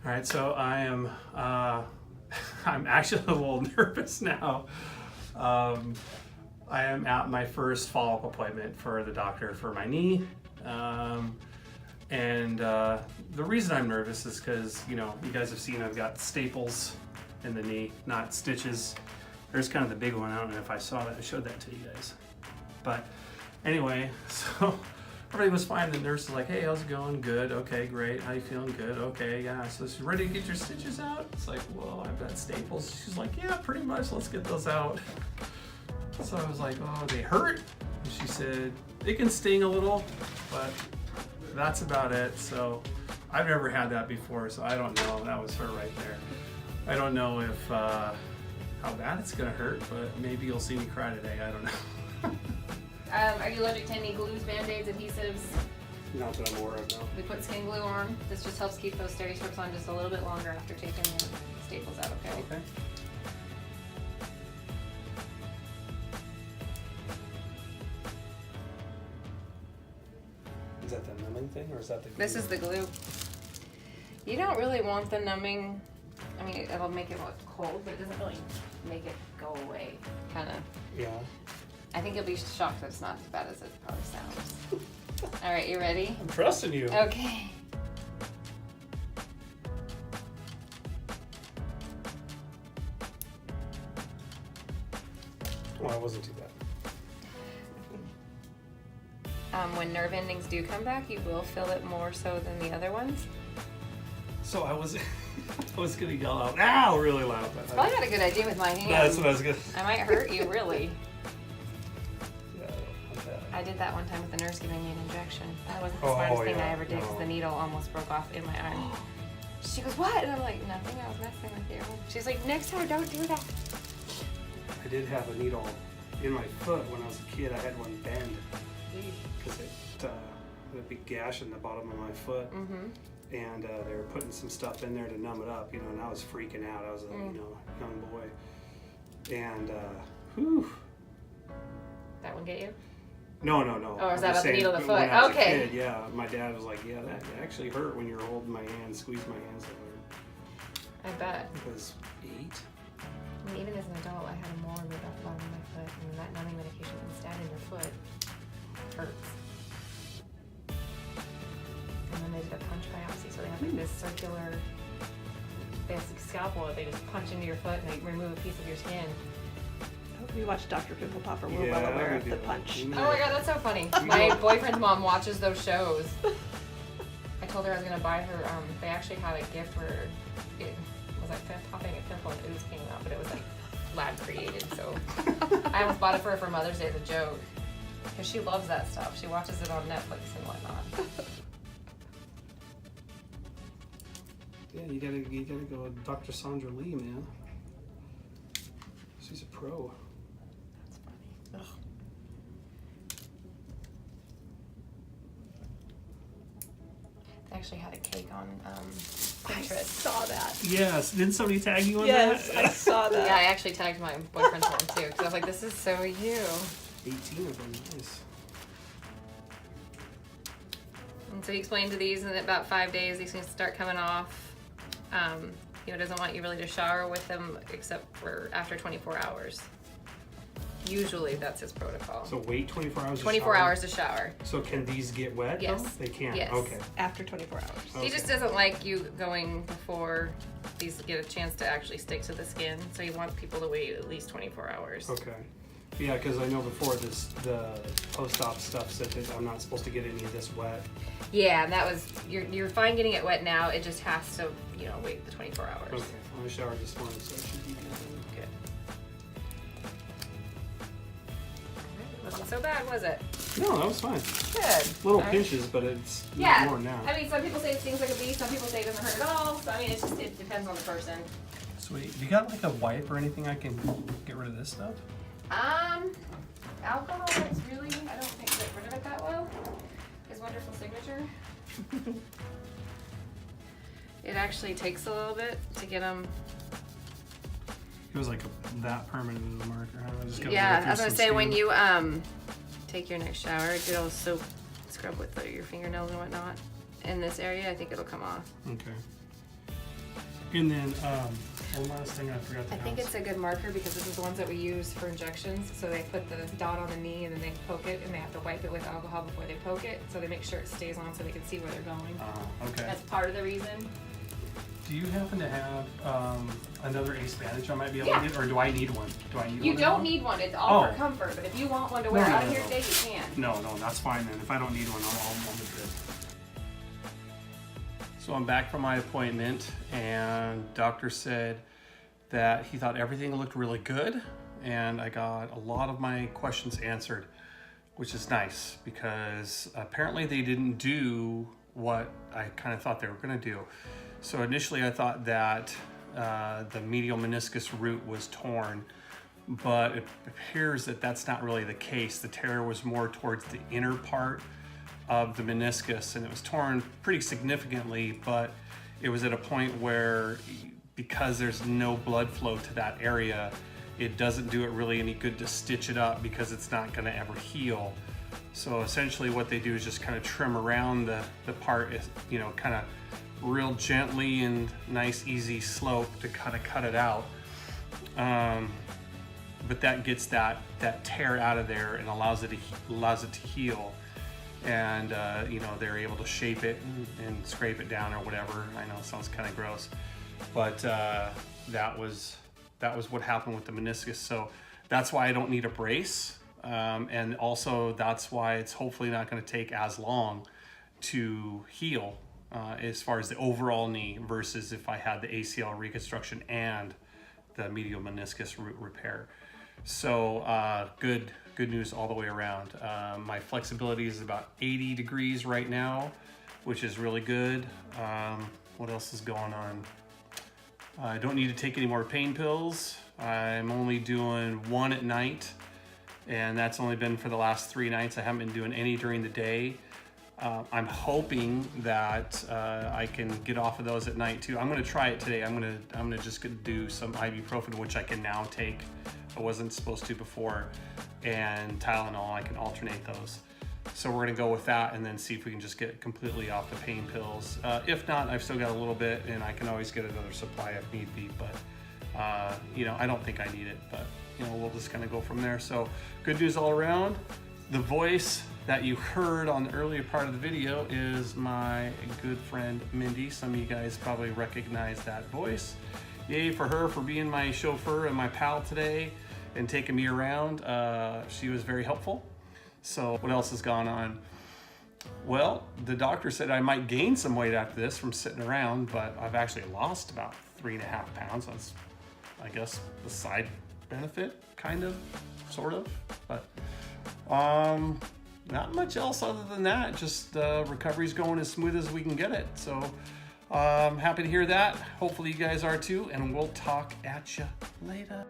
All right, so I'm actually a little nervous now. I am at my first follow-up appointment for the doctor for my knee. The reason I'm nervous is because, you guys have seen I've got staples in the knee, not stitches. There's kind of the big one. I don't know if I saw that. I showed that to you guys. But anyway, so everybody was fine. The nurse was like, hey, how's it going? Good. Okay, great. How you feeling? Good. Okay, yeah. So she's ready to get your stitches out? It's like, well, I've got staples. She's like, yeah, pretty much. Let's get those out. So I was like, oh, they hurt? And she said, it can sting a little, but that's about it. So I've never had that before, so I don't know. That was her right there. I don't know if how bad it's gonna hurt, but maybe you'll see me cry today. I don't know. Are you allergic to any glues, band-aids, adhesives? Not that I'm aware of, no. We put skin glue on. This just helps keep those steri strips on just a little bit longer after taking the staples out, okay? Okay. Is that the numbing thing, or is that the glue? This is the glue. You don't really want the numbing. I mean, it'll make it look cold, but it doesn't really make it go away, kind of. Yeah. I think you'll be shocked that it's not as bad as it probably sounds. All right, you ready? I'm trusting you. Okay. Well, it wasn't too bad. When nerve endings do come back, you will feel it more so than the other ones. So I was gonna yell out, ow, really loud. But Probably not a good idea with my hand. that's what I was gonna. I might hurt you, really. Yeah, not bad. I did that one time with the nurse giving me an injection. That wasn't the Oh, smartest thing I yeah, ever did because no. the needle almost broke off in my arm. She goes, what? And I'm like, nothing, I was messing with you. She's like, next time don't do that. I did have a needle in my foot when I was a kid. I had one bend because it had a big gash in the bottom of my foot. Mm-hmm. And they were putting some stuff in there to numb it up, and I was freaking out. I was a young boy, and whew. That one get you? No. Oh, is I'm that just about the needle of the when foot? I was Okay. a kid, yeah, my dad was like, yeah, that actually hurt when you were holding my hand, squeezed my hands over. I bet. It was 8. I mean, even as an adult, I had a molar move up the bottom of my foot, and that numbing medication can stab in your foot. Hurts. And then they did a punch biopsy, so they have like this circular, they have a scalpel that they just punch into your foot and they remove a piece of your skin. We watched Dr. Pimple Popper. We're Yeah, well aware we of the did. punch. Oh my god, that's so funny. My boyfriend's mom watches those shows. I told her I was gonna buy her, they actually had a gift where it was like popping a pimple and ooze came out, but it was like lab created, so I almost bought it for her for Mother's Day as a joke. Because she loves that stuff. She watches it on Netflix and whatnot. Yeah, you gotta go with Dr. Sandra Lee, man. She's a pro. That's funny. They actually had a cake on I Pinterest. saw that. Yes, didn't somebody tag you on Yes, that? I saw that. Yeah, I actually tagged my boyfriend's mom too. Because I was like, this is so you. 18 of them, nice. And so he explained to these in about 5 days, these things start coming off. Doesn't want you really to shower with them except for after 24 hours. Usually that's his protocol. So wait 24 hours 24 to shower? hours to shower. So can these get wet? Yes. Though? They can? Yes. Okay. After 24 hours. Okay. He just doesn't like you going before these get a chance to actually stick to the skin. So you want people to wait at least 24 hours. Okay. Yeah, because I know before this, the post-op stuff said that I'm not supposed to get any of this wet. Yeah, and that was, you're fine getting it wet now. It just has to, wait the 24 hours. Okay. I showered this morning, so it should be good. Good. Wasn't so bad, was it? No, that was fine. Good. Little All right. pinches, but it's Yeah. more now. I mean, some people say it stings like a bee. Some people say it doesn't hurt at all. So, I mean, it depends on the person. Sweet. You got like a wipe or anything I can get rid of this stuff? Alcohol is really, I don't think get rid of it that well. His wonderful signature. It actually takes a little bit to get them. It was like that permanent as a marker. I just gotta Yeah, go I was through gonna some say when skin. you take your next shower, get all soap, scrub with your fingernails and whatnot in this area. I think it'll come off. Okay. And then one last thing I forgot to I think it's a good marker because this is the ones that we use for injections. So they put the dot on the knee and then they poke it, and they have to wipe it with alcohol before they poke it. So they make sure it stays on so they can see where they're going. Okay. That's part of the reason. Do you happen to have another ace bandage I might be able Yeah. to get, or do I need one? Do I need You one? don't now? need one. It's all Oh. for comfort. But if you want one to wear No, out no, here no. today, you can. No, that's fine then. If I don't need one, I'll Madrid. So I'm back from my appointment, and doctor said that he thought everything looked really good, and I got a lot of my questions answered, which is nice because apparently they didn't do what I kind of thought they were going to do. So initially I thought that the medial meniscus root was torn, but it appears that that's not really the case. The tear was more towards the inner part of the meniscus, and it was torn pretty significantly, but it was at a point where, because there's no blood flow to that area, it doesn't do it really any good to stitch it up because it's not going to ever heal. So essentially what they do is just kind of trim around the part, kind of real gently and nice easy slope to kind of cut it out. But that gets that tear out of there and allows it to heal. And they're able to shape it and scrape it down or whatever. I know it sounds kind of gross, but that was what happened with the meniscus. So that's why I don't need a brace, and also that's why it's hopefully not going to take as long to heal as far as the overall knee versus if I had the ACL reconstruction and the medial meniscus root repair. So good news all the way around. My flexibility is about 80 degrees right now, which is really good. What else is going on? I don't need to take any more pain pills. I'm only doing one at night, and that's only been for the last 3 nights. I haven't been doing any during the day. I'm hoping that I can get off of those at night too. I'm going to try it today. I'm going to just do some ibuprofen, which I can now take. I wasn't supposed to before, and Tylenol. I can alternate those. So we're going to go with that and then see if we can just get completely off the pain pills. If not, I've still got a little bit, and I can always get another supply if need be. But I don't think I need it. But we'll just kind of go from there. So good news all around. The voice that you heard on the earlier part of the video is my good friend Mindy. Some of you guys probably recognize that voice. Yay for her for being my chauffeur and my pal today and taking me around. She was very helpful. So what else has gone on? Well, the doctor said I might gain some weight after this from sitting around, but I've actually lost about 3.5 pounds. That's, I guess, the side benefit, kind of, sort of. But not much else other than that. Just recovery's going as smooth as we can get it. So I'm happy to hear that. Hopefully you guys are too, and we'll talk at you later.